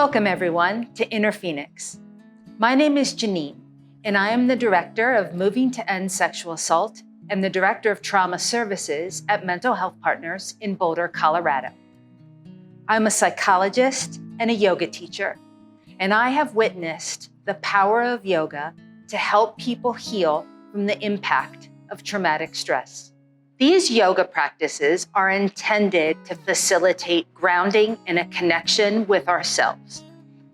Welcome everyone to Inner Phoenix. My name is Janine, and I am the Director of Moving to End Sexual Assault and the Director of Trauma Services at Mental Health Partners in Boulder, Colorado. I'm a psychologist and a yoga teacher, and I have witnessed the power of yoga to help people heal from the impact of traumatic stress. These yoga practices are intended to facilitate grounding and a connection with ourselves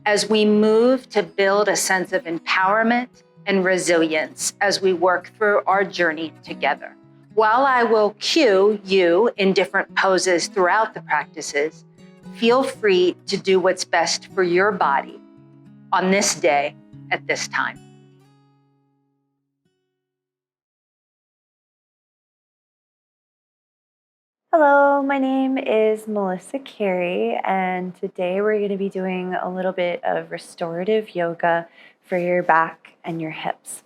as we move to build a sense of empowerment and resilience as we work through our journey together. While I will cue you in different poses throughout the practices, feel free to do what's best for your body on this day at this time. Hello, my name is Melissa Carey, and today we're going to be doing a little bit of restorative yoga for your back and your hips.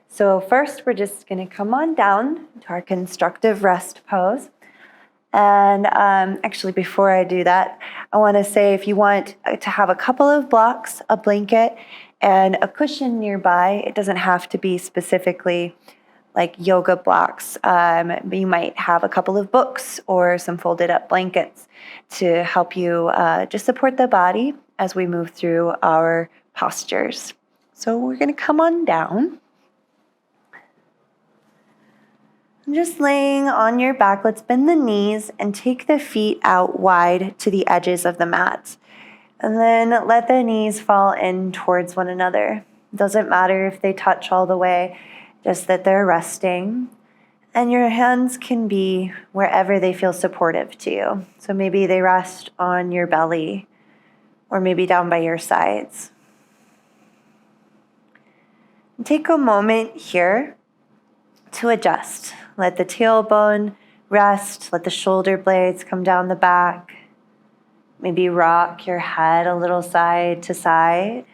So first, we're just going to come on down to our constructive rest pose. And actually, before I do that, I want to say if you want to have a couple of blocks, a blanket, and a cushion nearby, it doesn't have to be specifically like yoga blocks. You might have a couple of books or some folded up blankets to help you just support the body as we move through our postures. So we're going to come on down. Just laying on your back, let's bend the knees and take the feet out wide to the edges of the mat. And then let the knees fall in towards one another. It doesn't matter if they touch all the way, just that they're resting. And your hands can be wherever they feel supportive to you. So maybe they rest on your belly or maybe down by your sides. And take a moment here to adjust. Let the tailbone rest, let the shoulder blades come down the back. Maybe rock your head a little side to side.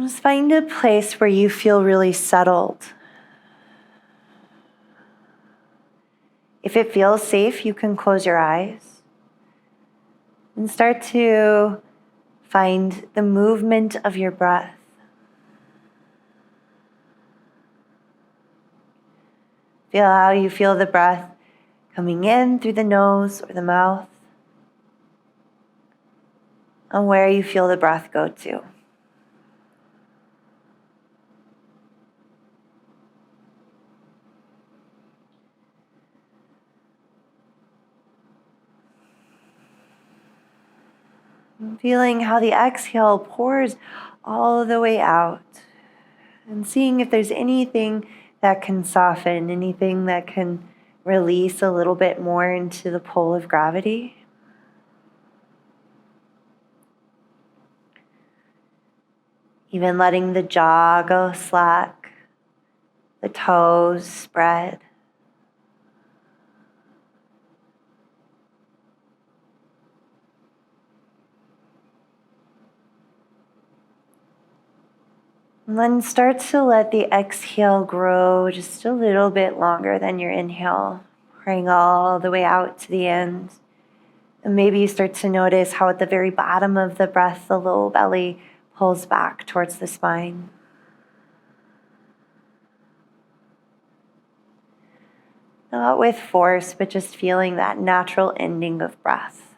Just find a place where you feel really settled. If it feels safe, you can close your eyes and start to find the movement of your breath. Feel how you feel the breath coming in through the nose or the mouth, and where you feel the breath go to. Feeling how the exhale pours all the way out, and seeing if there's anything that can soften, anything that can release a little bit more into the pull of gravity. Even letting the jaw go slack, the toes spread. And then start to let the exhale grow just a little bit longer than your inhale, pouring all the way out to the end. And maybe you start to notice how at the very bottom of the breath, the low belly pulls back towards the spine. Not with force, but just feeling that natural ending of breath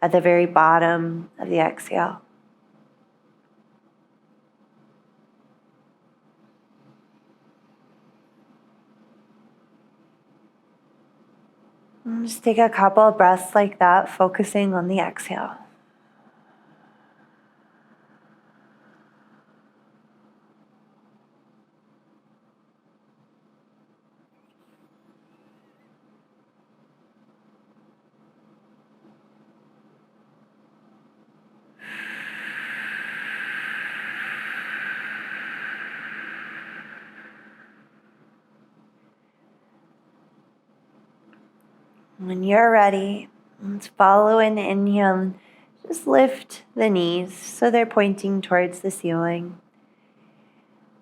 at the very bottom of the exhale. And just take a couple of breaths like that, focusing on the exhale. When you're ready, let's follow an inhale. Just lift the knees so they're pointing towards the ceiling.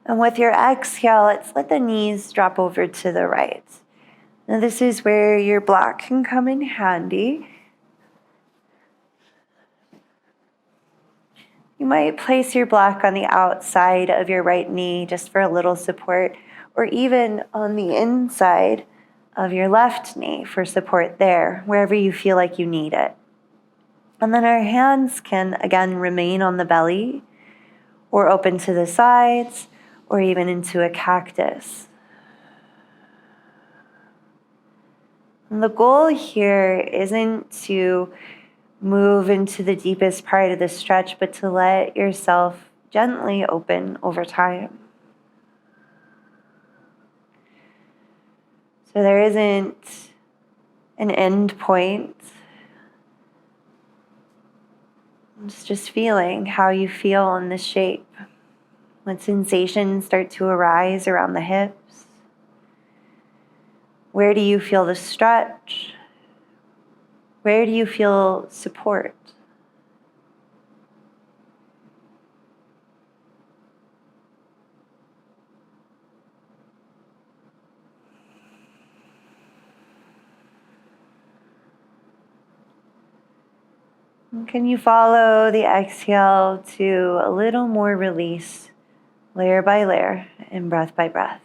And with your exhale, let's let the knees drop over to the right. Now this is where your block can come in handy. You might place your block on the outside of your right knee just for a little support, or even on the inside of your left knee for support there, wherever you feel like you need it. And then our hands can again remain on the belly or open to the sides or even into a cactus. And the goal here isn't to move into the deepest part of the stretch, but to let yourself gently open over time. So there isn't an end point. It's just feeling how you feel in this shape. What sensations start to arise around the hips? Where do you feel the stretch? Where do you feel support? And can you follow the exhale to a little more release, layer by layer and breath by breath?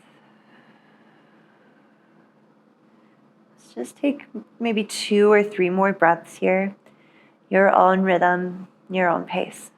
Let's just take maybe 2 or 3 more breaths here, your own rhythm, your own pace.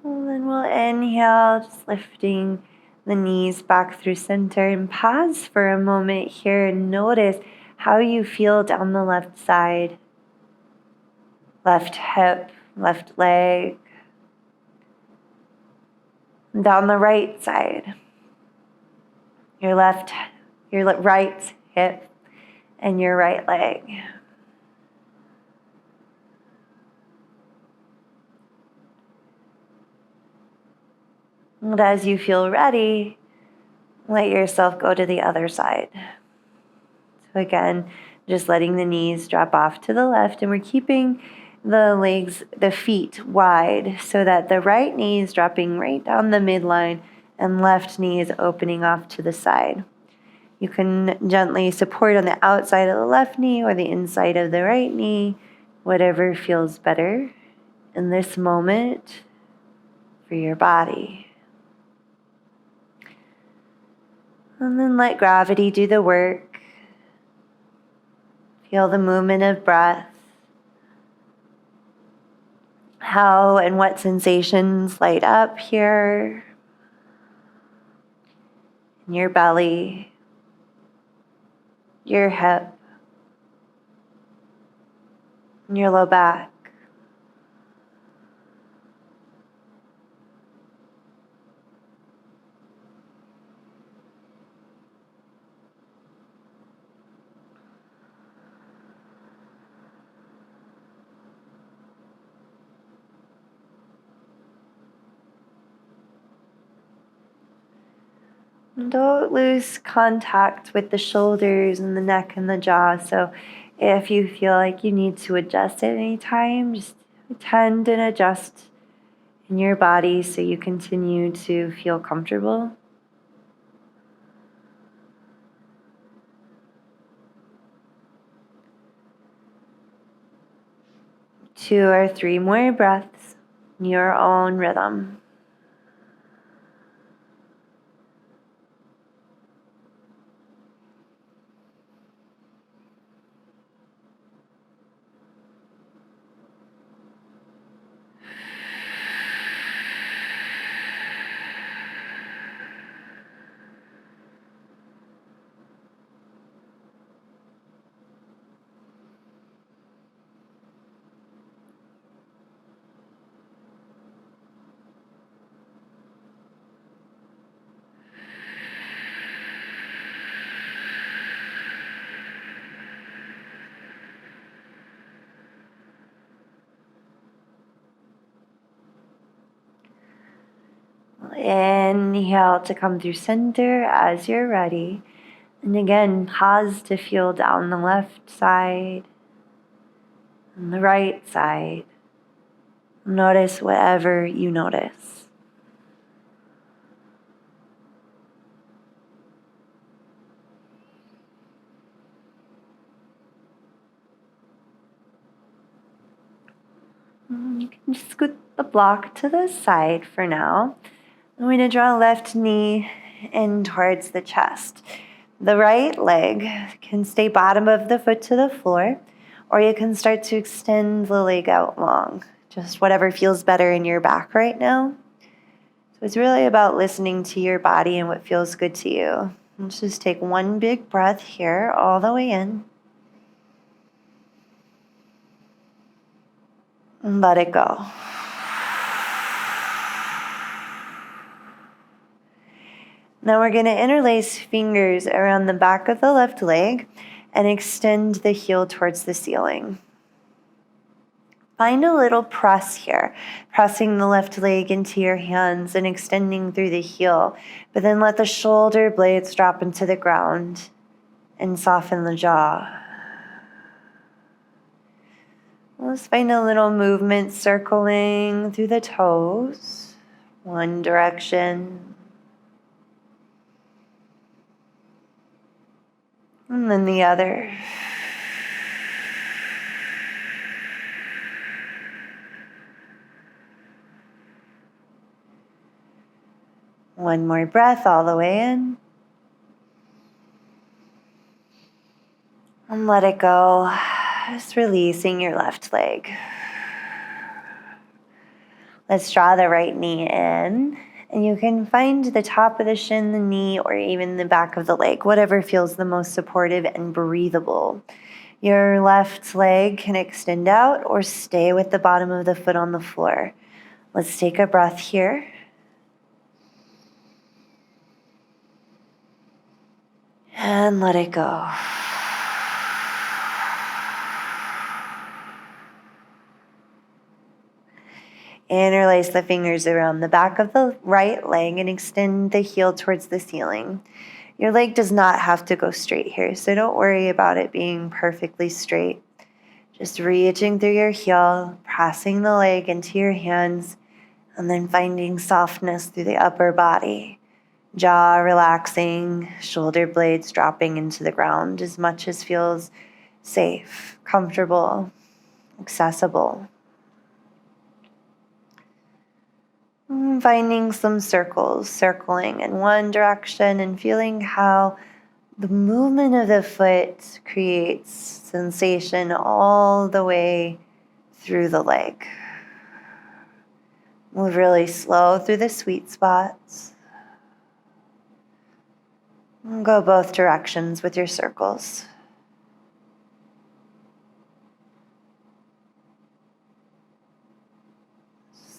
And then we'll inhale, just lifting the knees back through center, and pause for a moment here and notice how you feel down the left side, left hip, left leg, and down the right side, your right hip and your right leg. And as you feel ready, let yourself go to the other side. So again, just letting the knees drop off to the left, and we're keeping the feet wide so that the right knee is dropping right down the midline and left knee is opening off to the side. You can gently support on the outside of the left knee or the inside of the right knee, whatever feels better in this moment for your body. And then let gravity do the work. Feel the movement of breath. How and what sensations light up here in your belly, your hip, and your low back. And don't lose contact with the shoulders and the neck and the jaw. So if you feel like you need to adjust at any time, just attend and adjust in your body so you continue to feel comfortable. 2 or 3 more breaths in your own rhythm. inhale to come through center as you're ready. And again, pause to feel down the left side and the right side. Notice whatever you notice. You can just scoot the block to the side for now. I'm going to draw left knee in towards the chest. The right leg can stay bottom of the foot to the floor, or you can start to extend the leg out long. Just whatever feels better in your back right now. So it's really about listening to your body and what feels good to you. Let's just take one big breath here, all the way in. And let it go. Now we're going to interlace fingers around the back of the left leg and extend the heel towards the ceiling. Find a little press here, pressing the left leg into your hands and extending through the heel, but then let the shoulder blades drop into the ground and soften the jaw. Let's find a little movement circling through the toes, one direction, and then the other. One more breath all the way in. And let it go, just releasing your left leg. Let's draw the right knee in. And you can find the top of the shin, the knee, or even the back of the leg, whatever feels the most supportive and breathable. Your left leg can extend out or stay with the bottom of the foot on the floor. Let's take a breath here. And let it go. Interlace the fingers around the back of the right leg and extend the heel towards the ceiling. Your leg does not have to go straight here, so don't worry about it being perfectly straight. Just reaching through your heel, pressing the leg into your hands, and then finding softness through the upper body. Jaw relaxing, shoulder blades dropping into the ground as much as feels safe, comfortable, accessible. Finding some circles, circling in one direction and feeling how the movement of the foot creates sensation all the way through the leg. Move really slow through the sweet spots. And go both directions with your circles.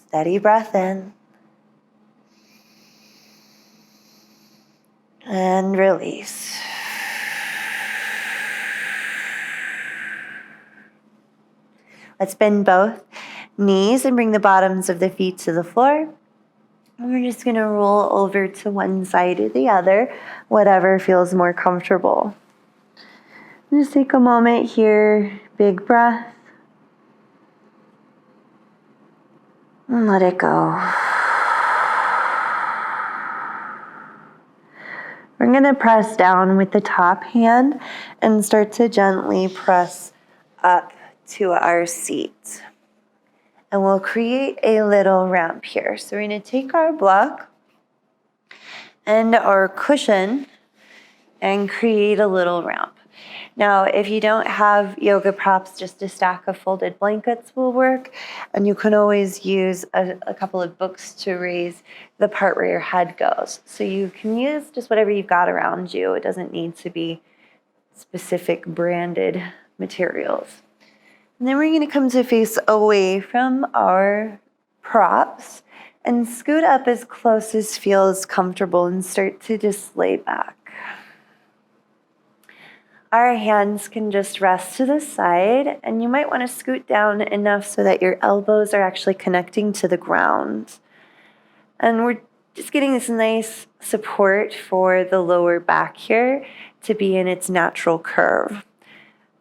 Steady breath in. And release. Let's bend both knees and bring the bottoms of the feet to the floor. And we're just going to roll over to one side or the other, whatever feels more comfortable. Just take a moment here, big breath. And let it go. We're going to press down with the top hand and start to gently press up to our seat. And we'll create a little ramp here. So we're going to take our block and our cushion and create a little ramp. Now, if you don't have yoga props, just a stack of folded blankets will work. And you can always use a couple of books to raise the part where your head goes. So you can use just whatever you've got around you. It doesn't need to be specific branded materials. And then we're going to come to face away from our props and scoot up as close as feels comfortable and start to just lay back. Our hands can just rest to the side, and you might want to scoot down enough so that your elbows are actually connecting to the ground. And we're Just getting this nice support for the lower back here to be in its natural curve.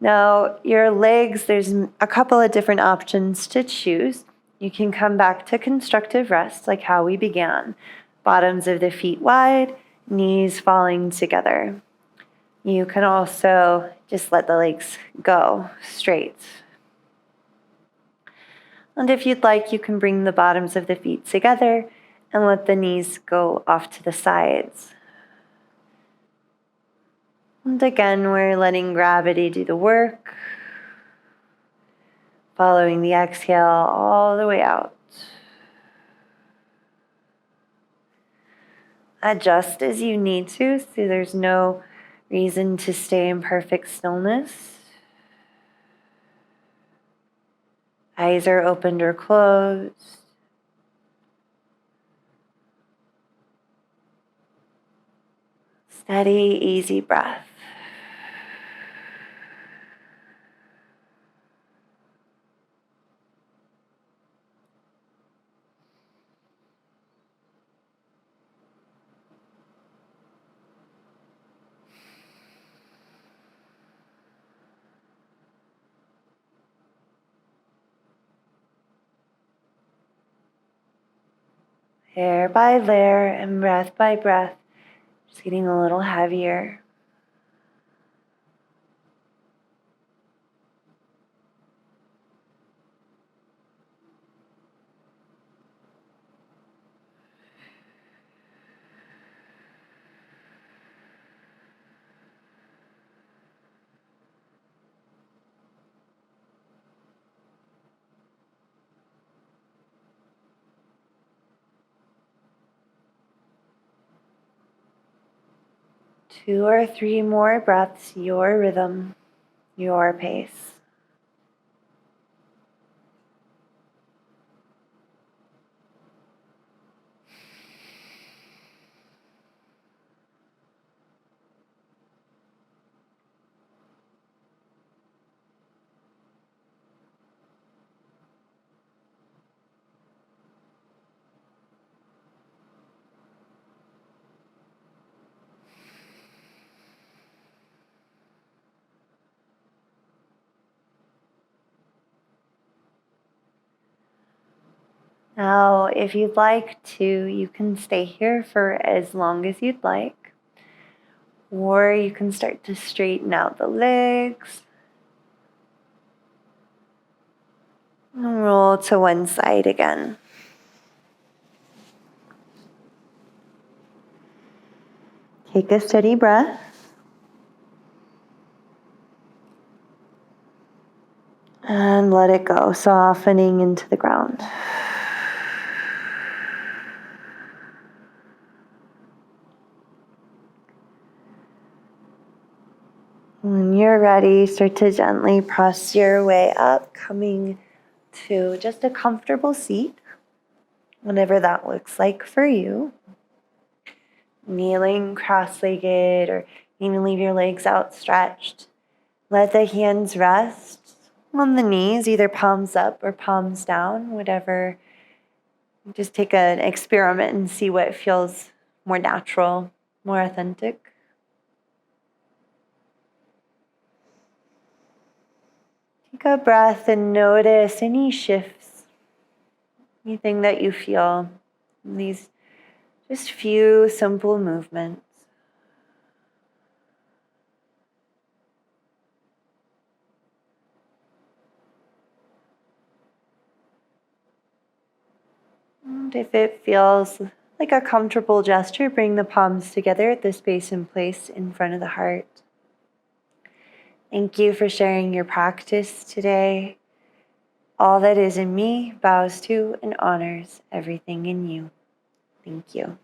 Now, your legs, there's a couple of different options to choose. You can come back to constructive rest, like how we began. Bottoms of the feet wide, knees falling together. You can also just let the legs go straight. And if you'd like, you can bring the bottoms of the feet together and let the knees go off to the sides. And again, we're letting gravity do the work, following the exhale all the way out. Adjust as you need to, so there's no reason to stay in perfect stillness. Eyes are opened or closed. Steady, easy breath. Layer by layer and breath by breath, just getting a little heavier. Two or three more breaths, your rhythm, your pace. Now, if you'd like to, you can stay here for as long as you'd like, or you can start to straighten out the legs and roll to one side again. Take a steady breath. And let it go, softening into the ground. When you're ready, start to gently press your way up, coming to just a comfortable seat, whatever that looks like for you. Kneeling, cross-legged, or even leave your legs outstretched. Let the hands rest on the knees, either palms up or palms down, whatever. Just take an experiment and see what feels more natural, more authentic. Take a breath and notice any shifts, anything that you feel in these just few simple movements. And if it feels like a comfortable gesture, bring the palms together at the space and place in front of the heart. Thank you for sharing your practice today. All that is in me bows to and honors everything in you. Thank you.